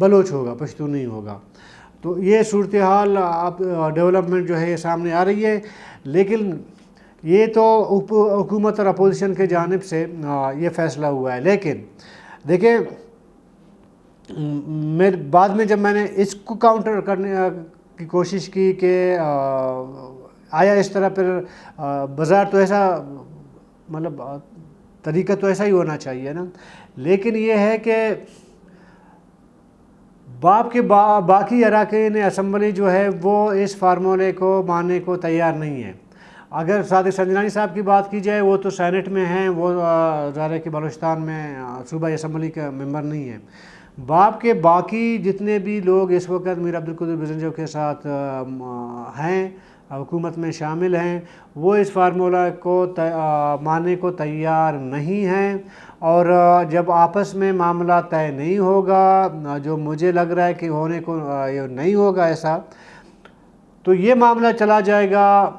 بلوچ ہوگا، پشتو نہیں ہوگا۔ تو یہ صورتحال اب ڈیولپمنٹ جو ہے یہ سامنے آ رہی ہے، لیکن یہ تو حکومت اور اپوزیشن کے جانب سے یہ فیصلہ ہوا ہے۔ لیکن دیکھیں بعد میں جب میں نے اس کو کاؤنٹر کرنے کی کوشش کی کہ آیا اس طرح پھر بازار تو ایسا مطلب طریقہ تو ایسا ہی ہونا چاہیے نا، لیکن یہ ہے کہ باپ کے باقی اراکین اسمبلی جو ہے وہ اس فارمولے کو ماننے کو تیار نہیں ہے۔ اگر صادق سنجرانی صاحب کی بات کی جائے، وہ تو سینٹ میں ہیں، وہ ظاہر ہے کہ بلوچستان میں صوبائی اسمبلی کا ممبر نہیں ہے۔ باپ کے باقی جتنے بھی لوگ اس وقت میر عبدالقدوس بزنجو کے ساتھ ہیں، حکومت میں شامل ہیں، وہ اس فارمولہ کو ماننے کو تیار نہیں ہیں، اور جب آپس میں معاملہ طے نہیں ہوگا، جو مجھے لگ رہا ہے کہ ہونے کو نہیں ہوگا ایسا، تو یہ معاملہ چلا جائے گا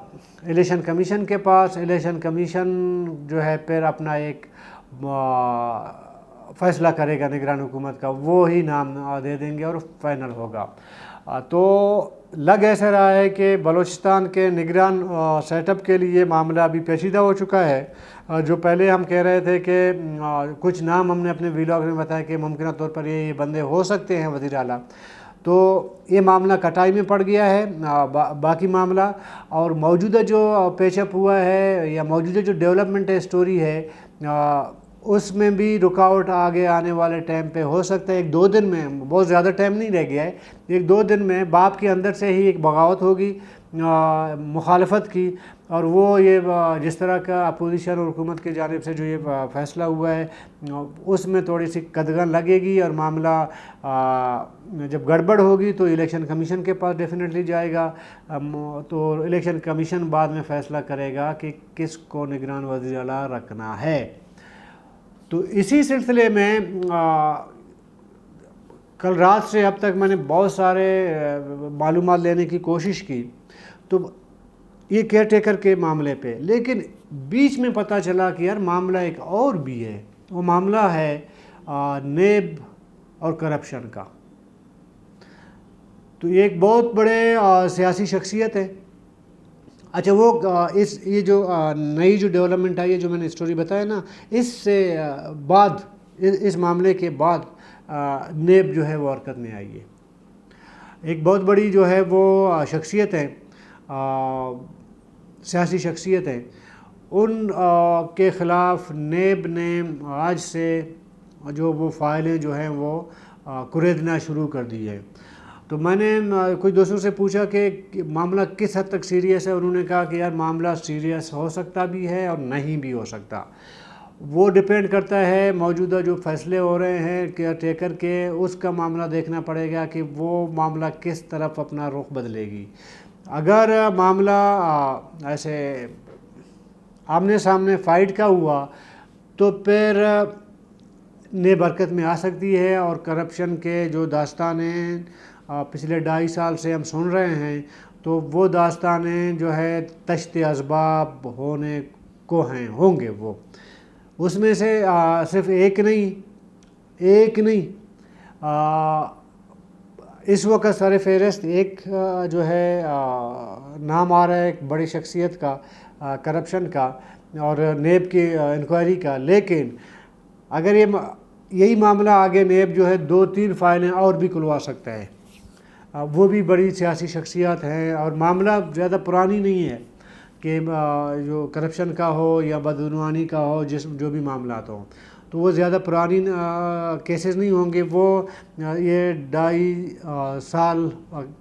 الیکشن کمیشن کے پاس۔ الیکشن کمیشن جو ہے پھر اپنا ایک فیصلہ کرے گا نگران حکومت کا، وہی نام دے دیں گے اور فائنل ہوگا۔ تو لگ ایسا رہا ہے کہ بلوچستان کے نگران سیٹ اپ کے لیے معاملہ ابھی پیچیدہ ہو چکا ہے۔ جو پہلے ہم کہہ رہے تھے کہ کچھ نام ہم نے اپنے ویلاگ میں بتایا کہ ممکنہ طور پر یہ بندے ہو سکتے ہیں وزیر اعلیٰ، تو یہ معاملہ کٹائی میں پڑ گیا ہے باقی معاملہ۔ اور موجودہ جو پیچ اپ ہوا ہے یا موجودہ جو ڈیولپمنٹ اسٹوری ہے، اس میں بھی رکاوٹ آگے آنے والے ٹائم پہ ہو سکتا ہے 1-2 دن میں، بہت زیادہ ٹائم نہیں رہ گیا ہے، 1-2 دن میں باپ کے اندر سے ہی ایک بغاوت ہوگی مخالفت کی، اور وہ یہ جس طرح کا اپوزیشن اور حکومت کی جانب سے جو یہ فیصلہ ہوا ہے اس میں تھوڑی سی قدغن لگے گی، اور معاملہ جب گڑبڑ ہوگی تو الیکشن کمیشن کے پاس ڈیفینیٹلی جائے گا، تو الیکشن کمیشن بعد میں فیصلہ کرے گا کہ کس کو نگران وزیر اعلیٰ رکھنا ہے۔ تو اسی سلسلے میں کل رات سے اب تک میں نے بہت سارے معلومات لینے کی کوشش کی، تو یہ کیئر ٹیکر کے معاملے پہ، لیکن بیچ میں پتہ چلا کہ یار معاملہ ایک اور بھی ہے، وہ معاملہ ہے نیب اور کرپشن کا۔ تو یہ ایک بہت بڑے سیاسی شخصیت ہے۔ اچھا، وہ یہ جو نئی جو ڈیولپمنٹ آئی ہے، جو میں نے اسٹوری بتایا نا، اس سے بعد اس معاملے کے بعد نیب جو ہے وہ حرکت میں آئی ہے۔ ایک بہت بڑی جو ہے وہ شخصیت ہے، سیاسی شخصیت ہے، ان کے خلاف نیب نے آج سے جو وہ فائلیں جو ہیں وہ کریدنا شروع کر دی ہے۔ تو میں نے کچھ دوستوں سے پوچھا کہ معاملہ کس حد تک سیریس ہے، انہوں نے کہا کہ یار معاملہ سیریس ہو سکتا بھی ہے اور نہیں بھی ہو سکتا، وہ ڈیپینڈ کرتا ہے موجودہ جو فیصلے ہو رہے ہیں کیئر ٹیکر کے، اس کا معاملہ دیکھنا پڑے گا کہ وہ معاملہ کس طرف اپنا رخ بدلے گی۔ اگر معاملہ ایسے آمنے سامنے فائٹ کا ہوا تو پھر نیب حرکت میں آ سکتی ہے، اور کرپشن کے جو داستانیں پچھلے 2.5 سال سے ہم سن رہے ہیں، تو وہ داستانیں جو ہے تشت اسباب ہونے کو ہوں گے۔ وہ اس میں سے صرف ایک نہیں اس وقت سر فہرست ایک جو ہے نام آ رہا ہے ایک بڑی شخصیت کا، کرپشن کا اور نیب کی انکوائری کا، لیکن اگر یہی معاملہ آگے نیب جو ہے 2-3 فائلیں اور بھی کھلوا سکتا ہے، وہ بھی بڑی سیاسی شخصیات ہیں، اور معاملہ زیادہ پرانی نہیں ہے کہ جو کرپشن کا ہو یا بدعنوانی کا ہو، جو بھی معاملات ہوں، تو وہ زیادہ پرانی کیسز نہیں ہوں گے، وہ یہ 2.5 سال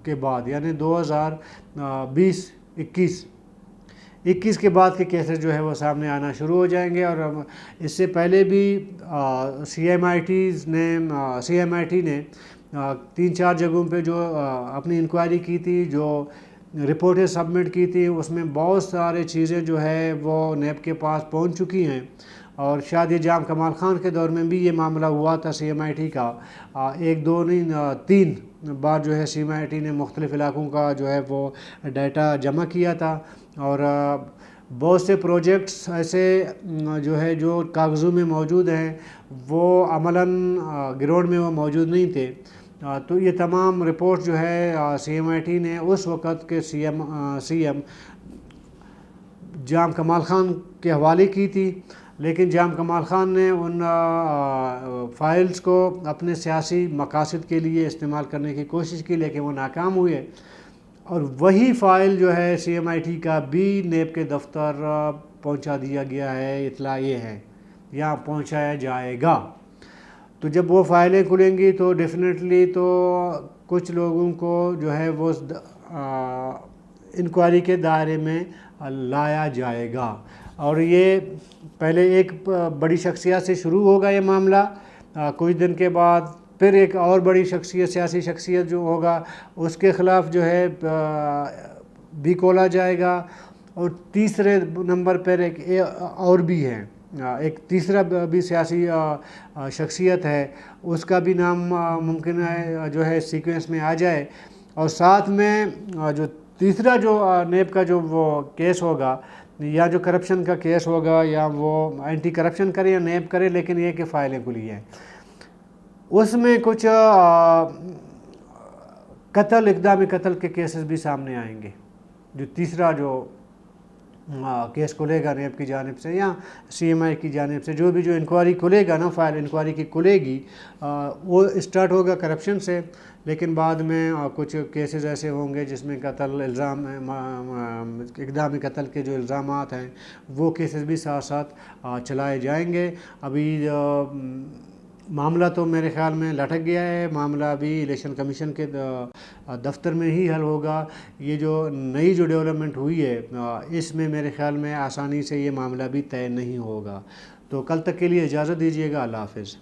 کے بعد یعنی 2020-21 کے بعد کے کیسز جو ہے وہ سامنے آنا شروع ہو جائیں گے۔ اور اس سے پہلے بھی سی ایم آئی ٹی نے 3-4 جگہوں پہ جو اپنی انکوائری کی تھی، جو رپورٹیں سبمٹ کی تھی، اس میں بہت سارے چیزیں جو ہے وہ نیب کے پاس پہنچ چکی ہیں، اور شاید یہ جام کمال خان کے دور میں بھی یہ معاملہ ہوا تھا سی ایم آئی ٹی کا، 1-2 نہیں 3 بار جو ہے سی ایم آئی ٹی نے مختلف علاقوں کا جو ہے وہ ڈیٹا جمع کیا تھا، اور بہت سے پروجیکٹس ایسے جو ہے جو کاغذوں میں موجود ہیں وہ عملاً گراؤنڈ میں وہ موجود نہیں تھے، تو یہ تمام رپورٹ جو ہے CMIT نے اس وقت کے سی ایم جام کمال خان کے حوالے کی تھی، لیکن جام کمال خان نے ان فائلز کو اپنے سیاسی مقاصد کے لیے استعمال کرنے کی کوشش کی، لیکن وہ ناکام ہوئے، اور وہی فائل جو ہے CMIT کا بھی نیب کے دفتر پہنچا دیا گیا ہے۔ اطلاع یہ ہے یا پہنچایا جائے گا۔ تو جب وہ فائلیں کھلیں گی تو ڈیفینیٹلی تو کچھ لوگوں کو جو ہے وہ انکوائری کے دائرے میں لایا جائے گا، اور یہ پہلے ایک بڑی شخصیت سے شروع ہوگا یہ معاملہ، کچھ دن کے بعد پھر ایک اور بڑی شخصیت، سیاسی شخصیت جو ہوگا اس کے خلاف جو ہے بھی کھولا جائے گا، اور تیسرے نمبر پر ایک اور بھی ہے، ایک تیسرا بھی سیاسی شخصیت ہے، اس کا بھی نام ممکن ہے جو ہے سیکوینس میں آ جائے، اور ساتھ میں جو تیسرا جو نیب کا جو وہ کیس ہوگا، یا جو کرپشن کا کیس ہوگا، یا وہ اینٹی کرپشن کرے یا نیب کرے، لیکن یہ کہ فائلیں کھلی ہیں، اس میں کچھ قتل، اقدام قتل کے کیسز بھی سامنے آئیں گے۔ جو تیسرا جو کیس کھلے گا نیب کی جانب سے یا CMI کی جانب سے، جو بھی جو انکوائری کھلے گا نا، فائل انکوائری کی کھلے گی، وہ اسٹارٹ ہوگا کرپشن سے، لیکن بعد میں کچھ کیسز ایسے ہوں گے جس میں قتل، الزام، اقدام قتل کے جو الزامات ہیں وہ کیسز بھی ساتھ ساتھ چلائے جائیں گے۔ ابھی معاملہ تو میرے خیال میں لٹک گیا ہے، معاملہ ابھی الیکشن کمیشن کے دفتر میں ہی حل ہوگا۔ یہ جو نئی جو ڈیولپمنٹ ہوئی ہے اس میں میرے خیال میں آسانی سے یہ معاملہ بھی طے نہیں ہوگا۔ تو کل تک کے لیے اجازت دیجیے گا، اللہ حافظ۔